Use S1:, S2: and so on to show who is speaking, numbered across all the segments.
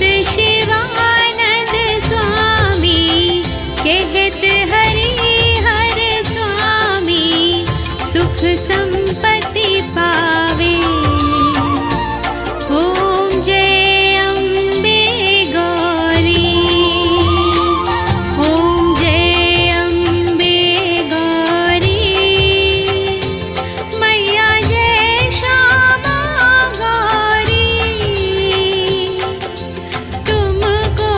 S1: शिवानंद स्वामी कहत हरि हर स्वामी सुख संपत्ति पावे। ओम जय अम्बे गौरी, ओम जय अम्बे गौरी, मैया जय श्यामा गौरी। तुमको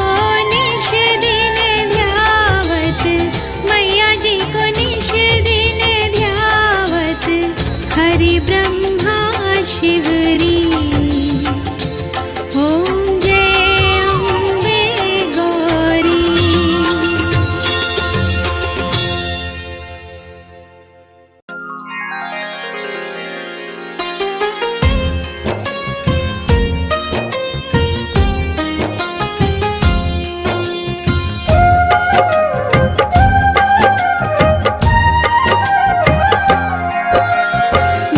S1: निश दिन ध्यावत, मैया जी को निश दिन ध्यावत, हरि ब्रह्मा शिवरी। ओम जय अम्बे गौरी।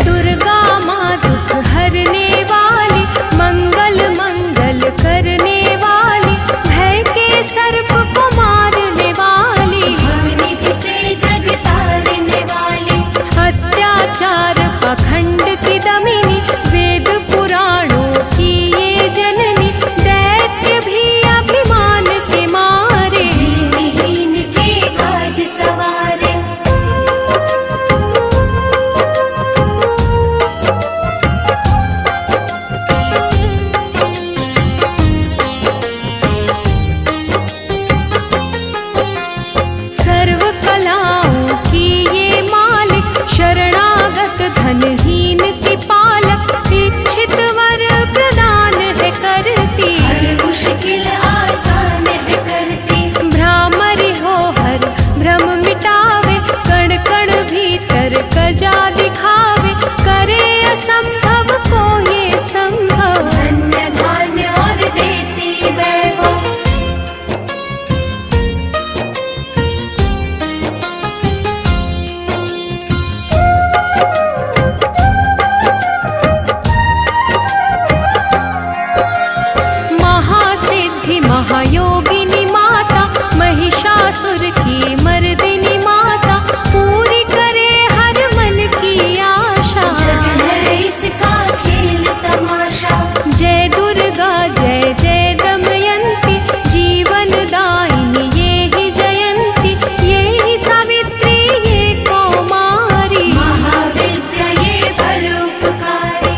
S1: दुर्गा माँ दुख हरने वाली, मंगल मंगल करने वाली, भय के सर्प को मारने वाली,
S2: भवनिधि से जग तारने वाली,
S1: अत्याचार पाखंड की दमिनी, वेद पुराणों की ये जननी, दैत्य भी अभिमान के मारे,
S2: दीनहीन के काज सवारे।
S1: सर्व कलाओं की ये मालिक, शरणागत धनहीन की पालक, इच्छित वर प्रदान है करती,
S2: हर मुश्किल आसान है करती,
S1: भ्रामरी हो हर भ्रम मिटावे, कण कण भीतर कजा दिखावे, करे असंभव को ये संभव,
S2: धन्य धान्य और देती वैभव।
S1: महासिद्धि महायोगिनी माता, महिषासुर की मर्दिनी माता, पूरी करे हर मन की आशा,
S2: जग है इसका खेल तमाशा,
S1: जय दुर्गा जय जय दमयंती, जीवन दायिनी ये ही जयंती, ये ही सावित्री ये कौमारी,
S2: महाविद्या ये परोपकारी।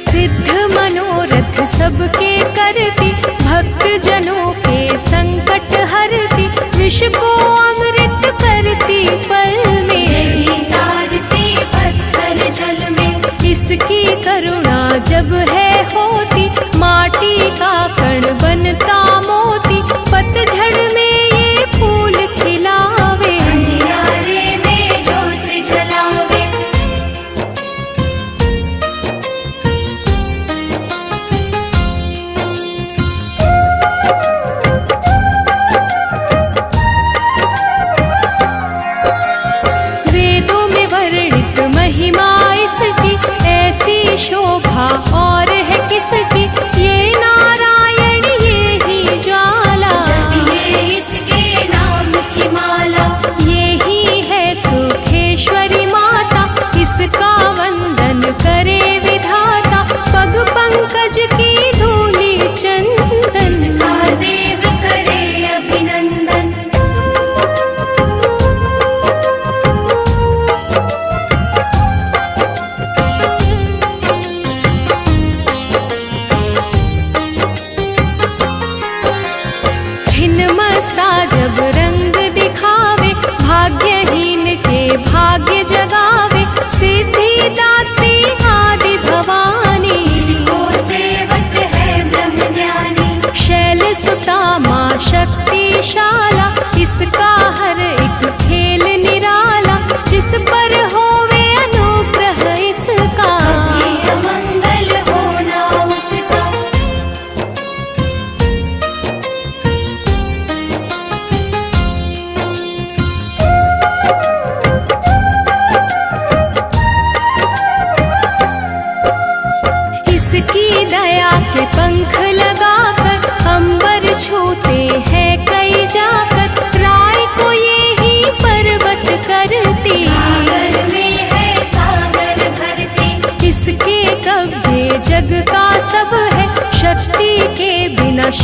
S1: सिद्ध मनोरथ सबके करती, भक्त जनों के संकट हरती, विष को अमृत करती पल में,
S2: यही तारती पत्थर जल में,
S1: इसकी करुणा जब है होती, माटी का कण बनता मोती, पतझड़ में ये फूल खिलावे,
S2: अंधियारे में ज्योत जलावे।
S1: वेदों में वर्णित महिमा इसकी, ऐसी शोभा और है किसकी, ये नारायण ये ही ज्वाला,
S2: जपिए इसके नाम की माला,
S1: ये ही है सुखेश्वरी माता, इसका वंदन करे विधाता, पग पंकज की धूली चंदन,
S2: इसका देव करे अभिनंदन। छिन्नमस्ता जब रंग दिखावे, भाग्यहीन के भाग्य जगावे, सिद्धिदात्री आदि भवानी, इसको सेवक है ब्रह्म ज्ञानी,
S1: शैल सुता माँ शक्तिशाला, इसका हर एक खेल निराला, जिस पर होवे अनुग्रह इसका,
S2: ये अमंगल होना उसका।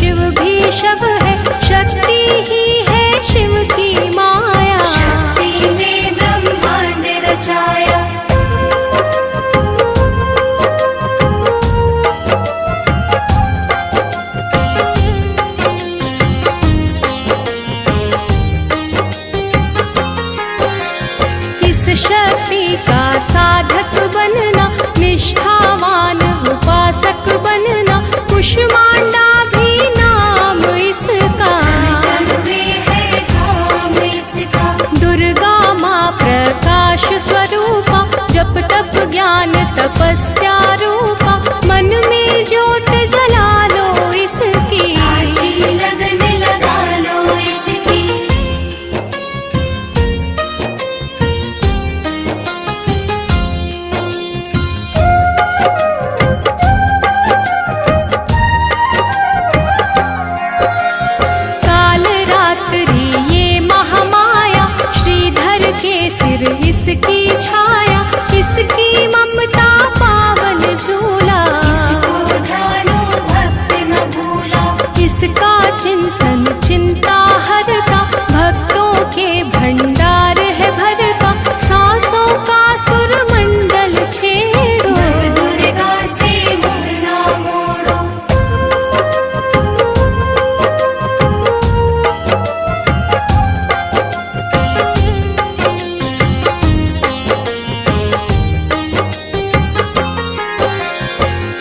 S1: शिव भी शव है, शक्ति ही है शिव की माया।
S2: शक्ति ने ब्रह्मांड रचाया।
S1: इस शक्ति का साधक बनना, निष्ठावान उपासक बनना, कुष्मांडा भी नाम इसका।
S2: तन में है धाम इसका।
S1: दुर्गा माँ प्रकाश स्वरूपा, जप तप ज्ञान तपस्या रूपा, मन में ज्योत जला लो इसकी।
S2: साची लगन लगा लो इसकी।
S1: काल रात्रि ये महामाया, श्रीधर के सिर इसकी छाया, इसकी ममता पावन झूला।
S2: इसको ध्यानो भक्त न भूला।
S1: इसका चिंतन चिंता हरता, भक्तों के भंडार है भरता, सांसों का सुर मंडल छेड़ो।
S2: नव दुर्गा से मुख ना मोड़ो।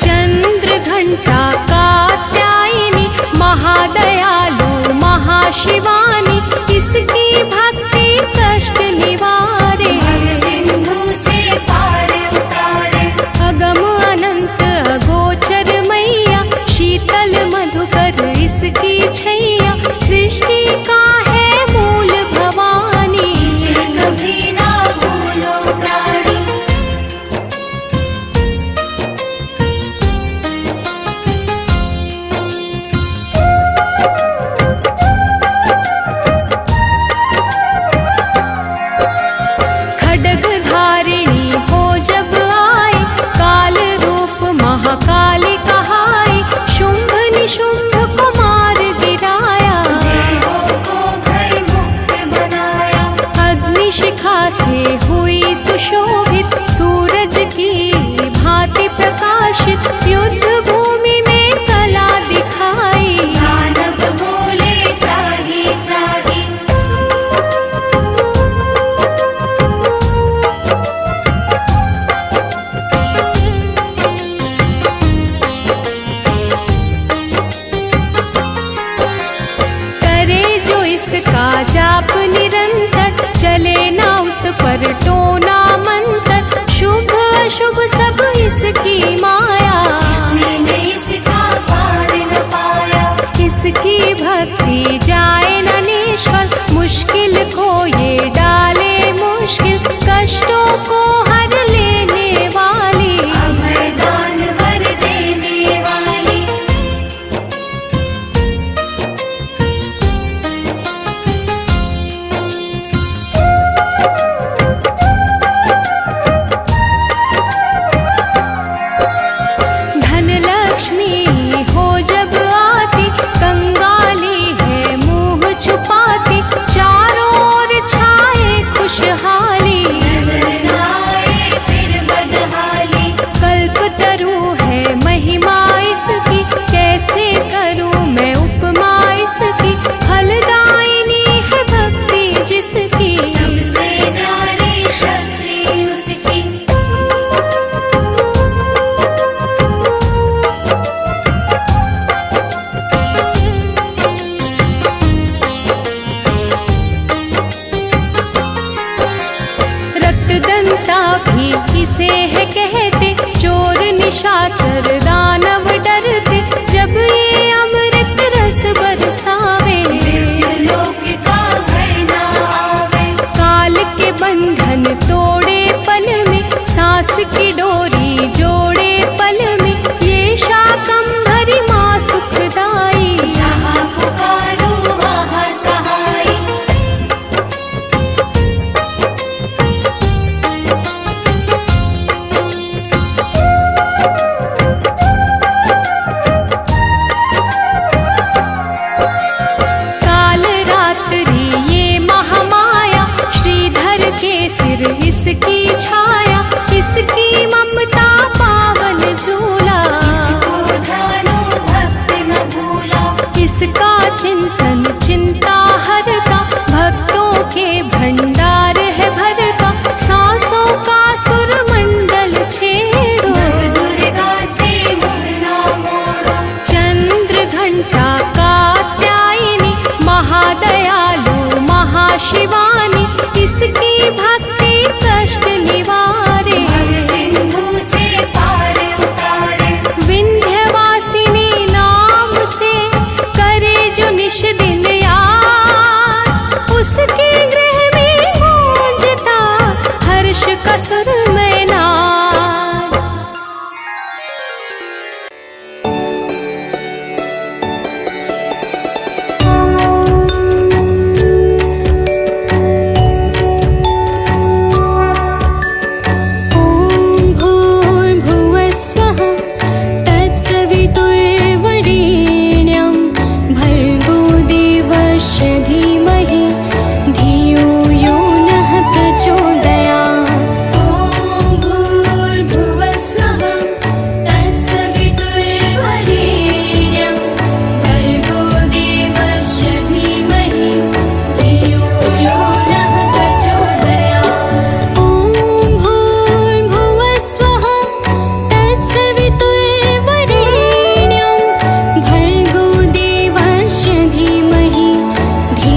S1: चंद्र घंटा कात्यायनी, महादयालु महाशिवानी, इसकी भक्ति कष्ट निवारे।
S2: सिंधु से पार उतारे।
S1: अगम अनंत अगोचर मैया, शीतल मधुकर इसकी छैया, सृष्टि का है मूल भवानी।
S2: इसे कभी ना भूलो प्राणी।
S1: खड्ग धारिणी हो जब आए, काल रूप महाकाली कहाई, शुंभ निशुंभ को मार गिराया।
S2: देवों को भय मुक्त बनाया।
S1: अग्निशिखा से हुई सुशोभित, सूरज की भांति प्रकाशित, युद्ध भूमि में कला दिखाई।
S2: दानव बोले त्राहि त्राहि।
S1: करे जो इसका जाप निरंतर, चले ना उस पर टोना मंत्र, शुभ अशुभ सब इसकी माया।
S2: इसने इसका पार न पाया।
S1: इसकी भक्ति जाए न निष्फल, मुश्किल को ये डाले मुश्किल, कष्टों को हर लेने वाली।
S2: अभय दान वर देने वाली। धन लक्ष्मी हो जब आती, कंगाली है
S1: चिंतन चिंता हरता, भक्तों के भंडार है भरता, सांसों का सुर मंडल छेड़ो।
S2: दुर्गा से मुँह ना मोड़ो।
S1: चंद्र घंटा कात्यायनी, महादयालु महाशिवानी, इसकी भक्ति कष्ट निवारे।
S2: सिंधु से पार उतारे।
S1: विंध्यवासिनी नाम से करे जो निश दिन याद, उसके गृह में गूंजता हर्ष का सुरमय नाद। ॐ भूर्भुवः स्वः तत्सवितुर्वरेण्यं, भर्गो देवस्य धीमहि धियो यो नः प्रचोदयात्।
S2: ॐ भूर्भुवः स्वः तत्सवितुर्वरेण्यं, भर्गो देवस्य धीमहि धियो यो नः प्रचोदयात्।
S1: ॐ भूर्भुवः स्वः तत्सवितुर्वरेण्यं, भर्गो देवस्य धीमहि धियो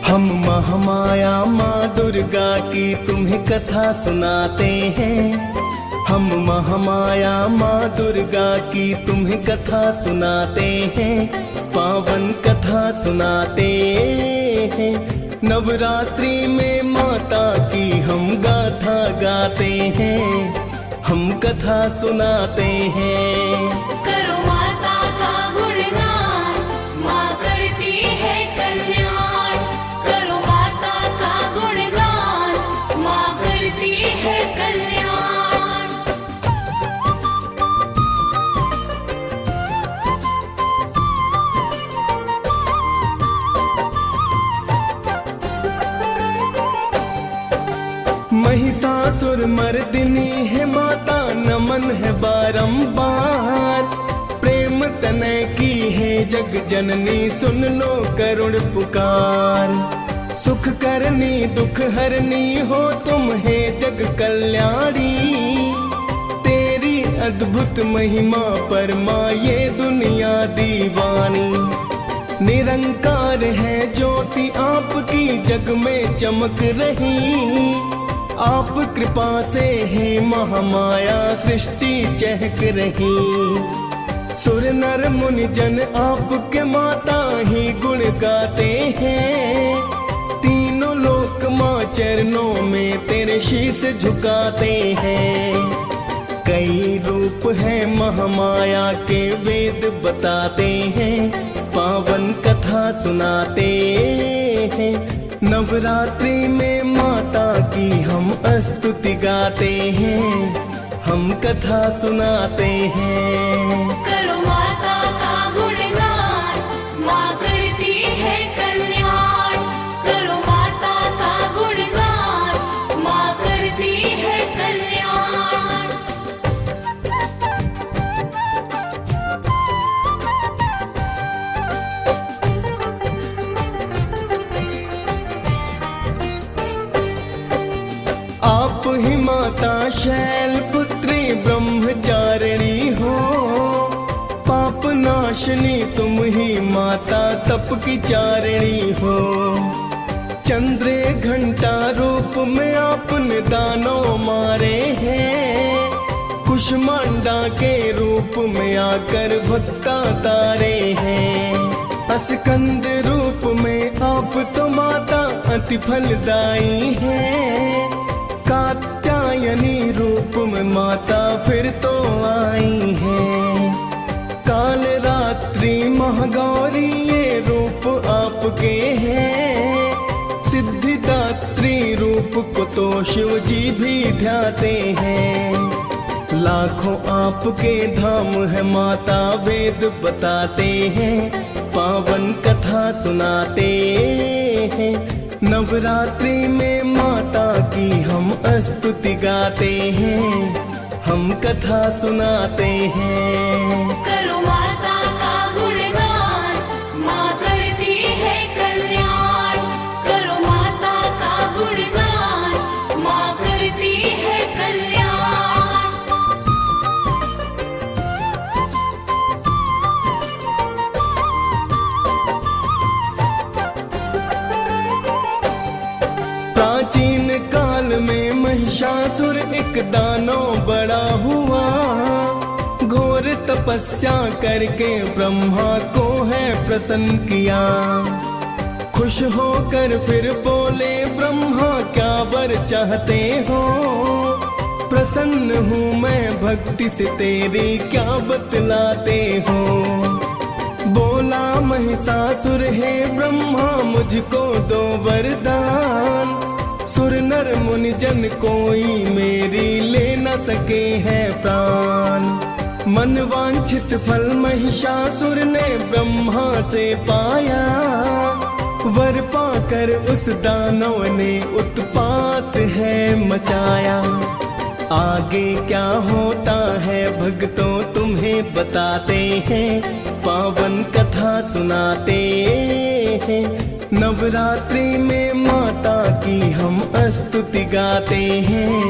S3: हम महामाया माँ दुर्गा की तुम्हें कथा सुनाते हैं। हम महामाया माँ दुर्गा की तुम्हें कथा सुनाते हैं। पावन कथा सुनाते हैं। नवरात्रि में माता की हम गाथा गाते हैं। हम कथा सुनाते हैं।
S2: करो माता का गुणगान, माँ करती है कल्याण। करो माता का गुणगान, माँ करती है कल्याण।
S3: महिषासुर मर्दिनी है माता, नमन है बारंबार। प्रेम तनय की है जग जननी, सुन लो करुण पुकार। सुख करनी दुख हरनी हो तुम है जग कल्याणी। तेरी अद्भुत महिमा पर माँ ये दुनिया दीवानी। निरंकार है ज्योति आपकी जग में चमक रही। आप कृपा से है महामाया सृष्टि चहक रही। सुर नर मुनि जन आपके माता ही गुण गाते हैं। तीनों लोक माँ चरणों में तेरे शीश झुकाते हैं। कई रूप है महामाया के वेद बताते हैं। पावन कथा सुनाते हैं। नवरात्रि में माता की हम स्तुति गाते हैं। हम कथा सुनाते हैं।
S2: करो माता का गुणगान, माँ करती है कल्याण। करो माता का गुणगान, माँ करती है कल्याण।
S3: आप ही माता शैल पुत्री ब्रह्मचारिणी हो। पाप नाशनी तुम ही माता तप की चारिणी हो। चंद्रे घंटा रूप में आपने दानों मारे हैं। कुष्मांडा के रूप में आकर भक्ता तारे हैं। स्कंद रूप में आप तो माता अति फलदायी है। कात्यायनी रूप में माता फिर तो आई है। काल रात्रि महागौरी ये रूप आपके हैं। सिद्धिदात्री रूप को तो शिव जी भी ध्याते हैं। लाखों आपके धाम है माता वेद बताते हैं। पावन कथा सुनाते हैं। नवरात्रि में माता की हम स्तुति गाते हैं। हम कथा सुनाते हैं।
S2: करो माता का गुणगान, माँ करती है कल्याण। करो माता का गुणगान, माँ करती है कल्याण।
S3: प्राचीन काल में महिषासुर एक दानव बड़ा हुआ। घोर तपस्या करके ब्रह्मा को है प्रसन्न किया। खुश होकर फिर बोले ब्रह्मा क्या वर चाहते हो। प्रसन्न हूँ मैं भक्ति से तेरी क्या बतलाते हो। बोला महिषासुर है ब्रह्मा मुझको दो वरदान। सुर नर मुनि जन कोई मेरी ले न सके है प्राण। मन वांछित फल महिषासुर ने ब्रह्मा से पाया। वर पाकर उस दानव ने उत्पात है मचाया। आगे क्या होता है भक्तों तुम्हें बताते हैं। पावन कथा सुनाते हैं। नवरात्रि में माता की हम स्तुति गाते हैं।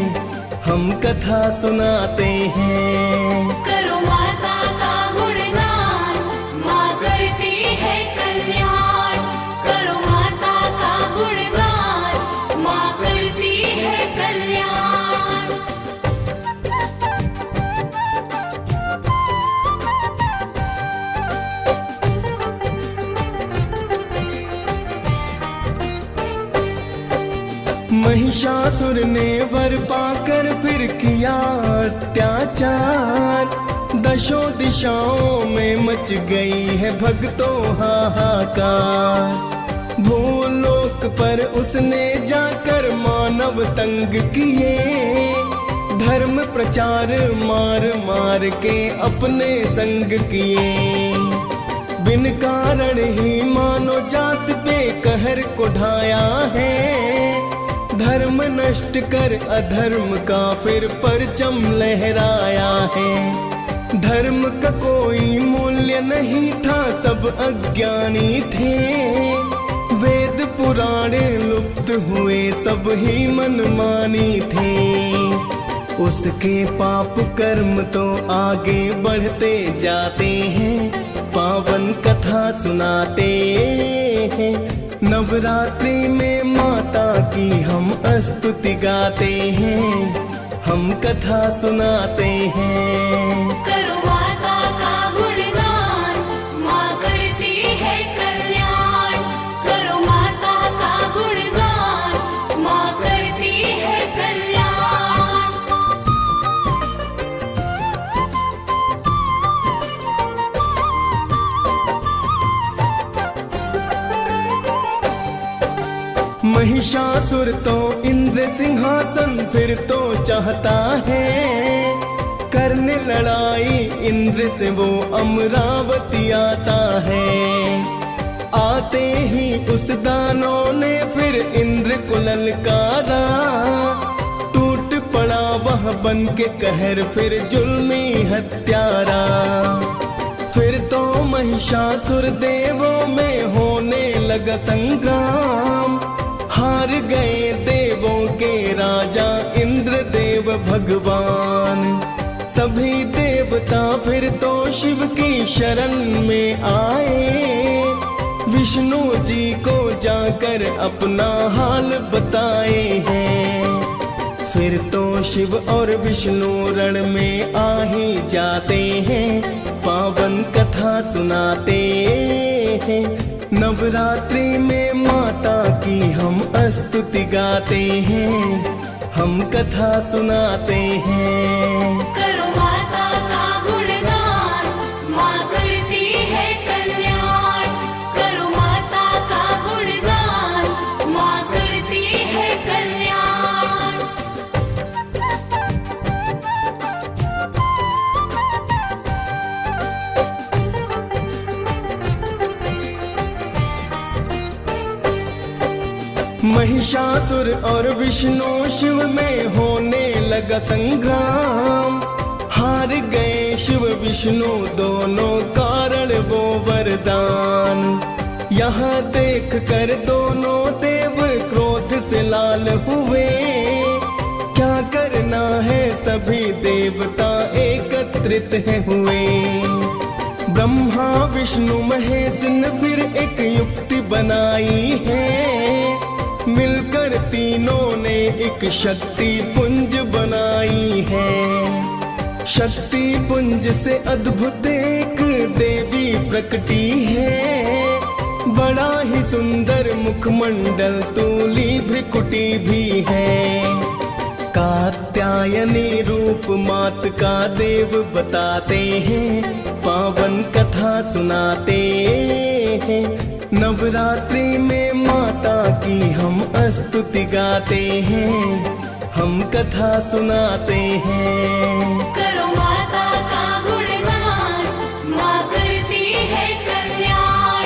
S3: हम कथा सुनाते हैं।
S2: करो माता का गुणगान, माँ करती है कल्याण। करो माता का
S3: महिषासुर ने वर पाकर फिर किया अत्याचार, दशों दिशाओं में मच गई है भक्तों हाहाकार। भूलोक पर उसने जाकर मानव तंग किए, धर्म प्रचार मार मार के अपने संग किए। बिन कारण ही मानो जात पे कहर को ढाया है, धर्म नष्ट कर अधर्म का फिर परचम लहराया है। धर्म का कोई मूल्य नहीं था, सब अज्ञानी थे, वेद पुराण लुप्त हुए सब ही मनमानी थे। उसके पाप कर्म तो आगे बढ़ते जाते हैं, पावन कथा सुनाते हैं। नवरात्रि में माता की हम स्तुति गाते हैं, हम कथा सुनाते हैं।
S2: करो माता का गुणगान, माँ करती है कल्याण। करो माता का गुणगान, माँ करती है कल्याण।
S3: महिषासुर तो इंद्र सिंहासन फिर तो चाहता है, करने लड़ाई इंद्र से वो अमरावती आता है। आते ही उस दानों ने फिर इंद्र को ललकारा, टूट पड़ा वह बन के कहर फिर जुल्मी हत्यारा। फिर तो महिषासुर देवों में होने लगा संग्राम, हार गए देवों के राजा इंद्र देव भगवान। सभी देवता फिर तो शिव की शरण में आए, विष्णु जी को जाकर अपना हाल बताए हैं। फिर तो शिव और विष्णु रण में आ ही जाते हैं, पावन कथा सुनाते हैं। नवरात्रि में माता की हम स्तुति गाते हैं, हम कथा सुनाते हैं।
S2: करो माता का गुणगान, माँ करती है कल्याण। करो माता का गुणगान, माँ करती है कल्याण।
S3: महिषासुर और विष्णु शिव में होने लगा संग्राम, हार गए शिव विष्णु दोनों कारण वो वरदान। यहाँ देख कर दोनों देव क्रोध से लाल हुए, क्या करना है सभी देवता एकत्रित है हुए। ब्रह्मा विष्णु महेश ने फिर एक युक्ति बनाई है, मिलकर तीनों ने एक शक्ति पुंज बनाई है। शक्ति पुंज से अद्भुत एक देवी प्रकटी है, बड़ा ही सुंदर मुखमंडल तूली भ्रिकुटी भी है। कात्यायनी रूप मात का देव बताते हैं, पावन कथा सुनाते हैं। नवरात्रि में माता की हम स्तुति गाते हैं, हम कथा सुनाते हैं।
S2: करो माता का गुणगान, माँ करती है कल्याण।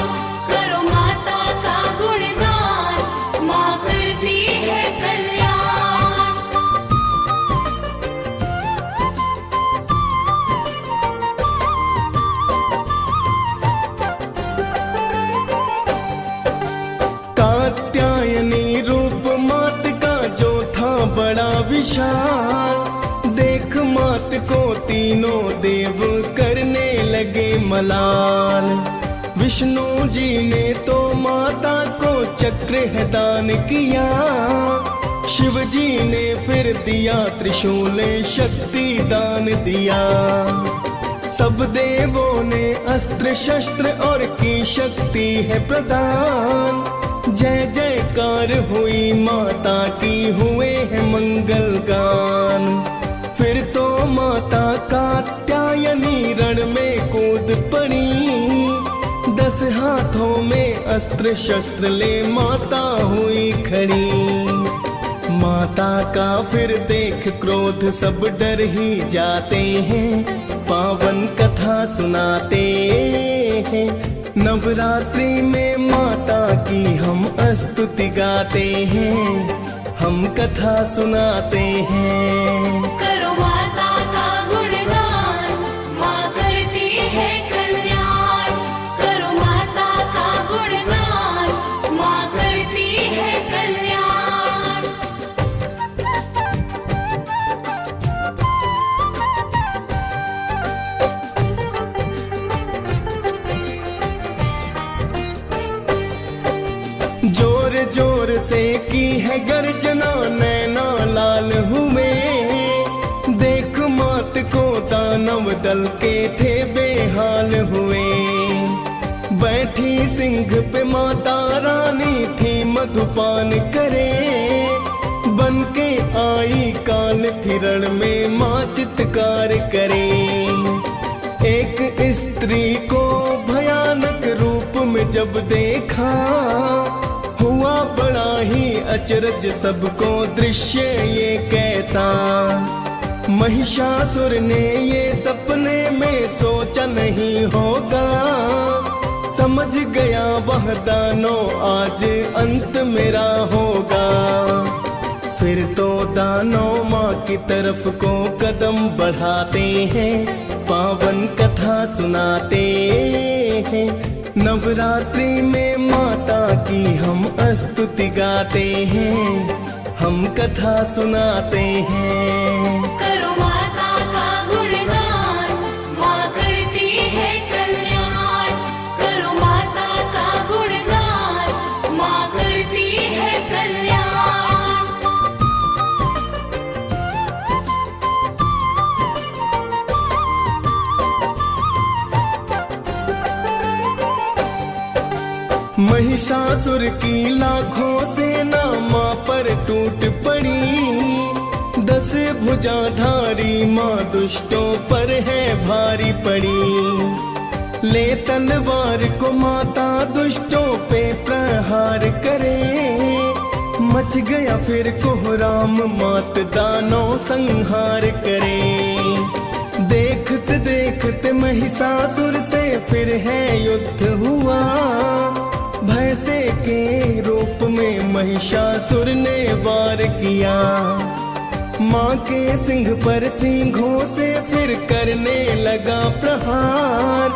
S2: करो माता का गुणगान, माँ करती है कल्याण।
S3: कात्यायनी रूप मात का जो था बड़ा विशाल, देख मात को तीनों देव करने लगे मलाल। विष्णु जी ने तो माता को चक्र है दान किया, शिव जी ने फिर दिया त्रिशूल शक्ति दान दिया। सब देवों ने अस्त्र शस्त्र और की शक्ति है प्रदान, जय जयकार हुई माता की, हुए हैं मंगल गान। फिर तो माता कात्यायनी रण में कूद पड़ी, 10 हाथों में अस्त्र शस्त्र ले माता हुई खड़ी। माता का फिर देख क्रोध सब डर ही जाते हैं, पावन कथा सुनाते हैं। नवरात्रि में माता की हम स्तुति गाते हैं, हम कथा सुनाते हैं।
S2: करो माता का गुणगान, माँ करती है कल्याण। करो माता का गुणगान, माँ करती है कल्याण।
S3: जोर जोर से की है गर्जना, नैना लाल हुए। देख मात को दानव दल के थे बेहाल हुए। बैठी सिंह पे माता रानी थी, मधुपान करे। बन के आई काल थिरण में माँ चित्कार करे। एक स्त्री को भयानक रूप में जब देखा, हुआ बड़ा ही अचरज सबको दृश्य ये कैसा। महिषासुर ने ये सपने में सोचा नहीं होगा, समझ गया वह दानव आज अंत मेरा होगा। फिर तो दानव माँ की तरफ को कदम बढ़ाते हैं, पावन कथा सुनाते हैं। नवरात्रि में माता की हम स्तुति गाते हैं, हम कथा सुनाते हैं।
S2: करो माता का गुणगान, माँ करती है कल्याण। करो माता का गुणगान, माँ करती है कल्याण।
S3: महिषासुर की लाखों सेना माँ पर टूट पड़ी। 10 भुजाधारी माँ दुष्टों पर है भारी पड़ी। ले तलवार को माता दुष्टों पे प्रहार करे। मच गया फिर कोहराम, मात दानव संहार करे। देखते देखते महिषासुर से फिर है युद्ध हुआ। भैंसे के रूप में महिषासुर ने वार किया। माँ के सिंह पर सिंहों से फिर करने लगा प्रहार।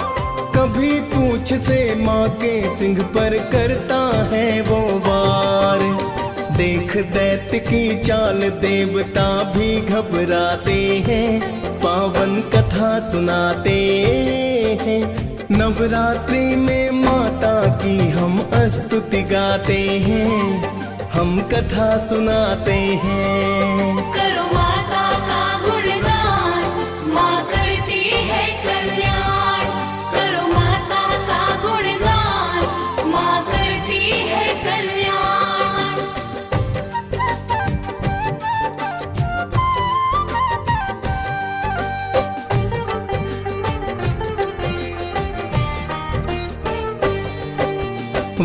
S3: कभी पूंछ से माँ के सिंह पर करता है वो वार। देख दैत्य की चाल देवता भी घबराते हैं, पावन कथा सुनाते हैं। नवरात्रि में माता की हम स्तुति गाते हैं, हम कथा सुनाते हैं।
S2: करो माता का गुणगान, माँ करती है कल्याण। करो माता का गुणगान, माँ करती है कल्याण।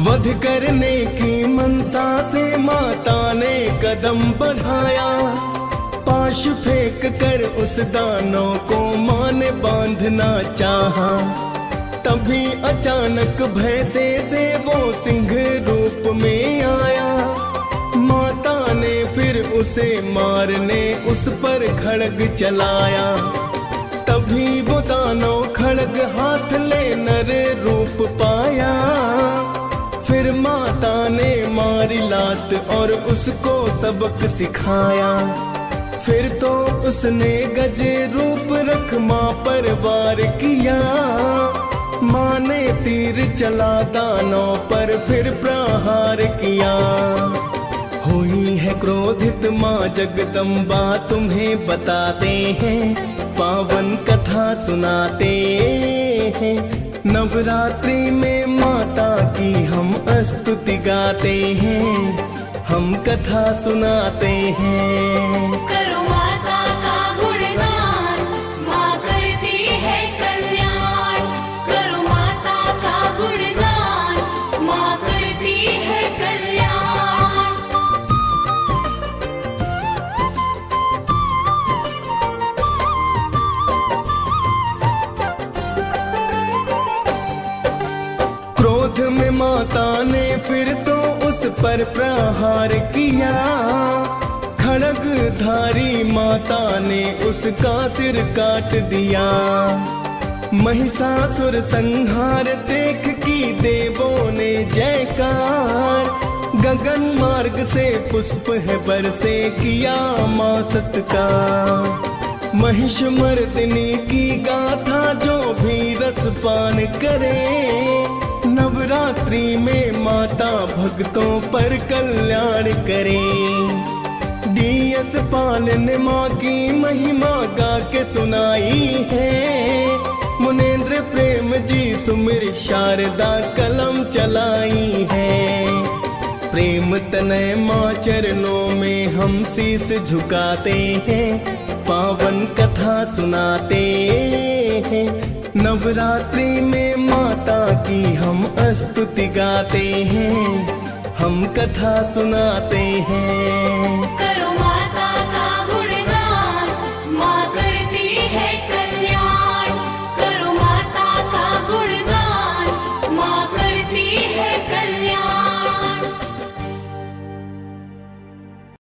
S3: वध करने की मनसा से माता ने कदम बढ़ाया। पाश फेंक कर उस दानव को माँ ने बांधना चाहा। तभी अचानक भैंसे से वो सिंह रूप में आया। माता ने फिर उसे मारने उस पर खड्ग चलाया। तभी वो दानव खड्ग हाथ ले नर रूप पाया। फिर माता ने मारी लात और उसको सबक सिखाया। फिर तो उसने गज रूप रख माँ पर वार किया। माँ ने तीर चला दानव पर फिर प्रहार किया। हुई है क्रोधित माँ जगदम्बा, तुम्हें बताते हैं, पावन कथा सुनाते हैं। नवरात्रि में माता की हम स्तुति गाते हैं, हम कथा सुनाते हैं।
S2: करो माता का गुणगान, माँ करती है कल्याण। करो माता का गुणगान, माँ करती है कल्याण।
S3: क्रोध में माता ने फिर तो उस पर प्रहार किया, खड्ग धारी माता ने उसका सिर काट दिया। महिषासुर संहार देख की देवों ने जयकार, गगन मार्ग से पुष्प है बरसे किया माँ सत्कार। महिष मर्दिनी की गाथा जो भी रसपान करे, नवरात्रि में माता भक्तों पर कल्याण करे। डीएस पाल ने माँ की महिमा गा के सुनाई है, मुनेंद्र प्रेम जी सुमिर शारदा कलम चलाई है। प्रेम तनय माँ चरणों में हम शीस झुकाते हैं, पावन कथा सुनाते हैं। नवरात्रि में माता की हम स्तुति गाते हैं, हम कथा सुनाते हैं।